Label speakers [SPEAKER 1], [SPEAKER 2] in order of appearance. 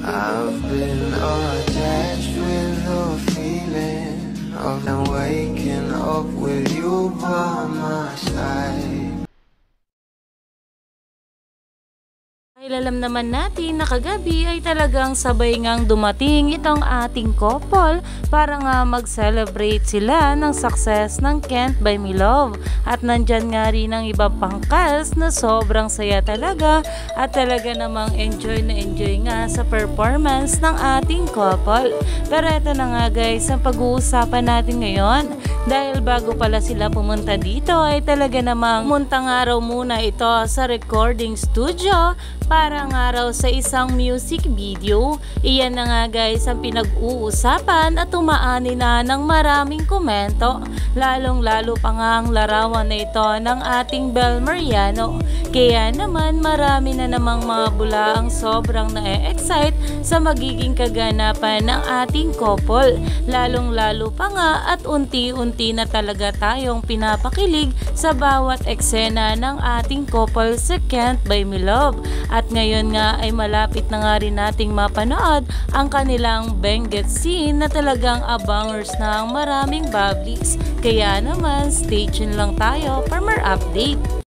[SPEAKER 1] I've been attached with the feeling of waking up with you by my side.
[SPEAKER 2] Dahil alam naman natin na kagabi ay talagang sabay ngang dumating itong ating couple para nga mag-celebrate sila ng success ng Can't Buy Me Love. At nandyan nga rin ang iba pang cast na sobrang saya talaga at talaga namang enjoy na enjoy nga sa performance ng ating couple. Pero eto na nga guys, ang pag-uusapan natin ngayon dahil bago pala sila pumunta dito ay talaga namang pumunta nga raw muna ito sa recording studio para nga raw sa isang music video. Iyan na nga guys ang pinag-uusapan at tumaani na ng maraming komento. Lalong lalo pa nga ang larawan na ito ng ating Bel Mariano. Kaya naman marami na namang mga bula ang sobrang na-excite sa magiging kaganapan ng ating couple. Lalong lalo pa nga at unti-unti na talaga tayong pinapakilig sa bawat eksena ng ating couple sa Can't Buy Me Love. At ngayon nga ay malapit na nga rin nating mapanood ang kanilang Benguet scene na talagang abangers ng maraming publics. Kaya naman stay tuned lang tayo for more update.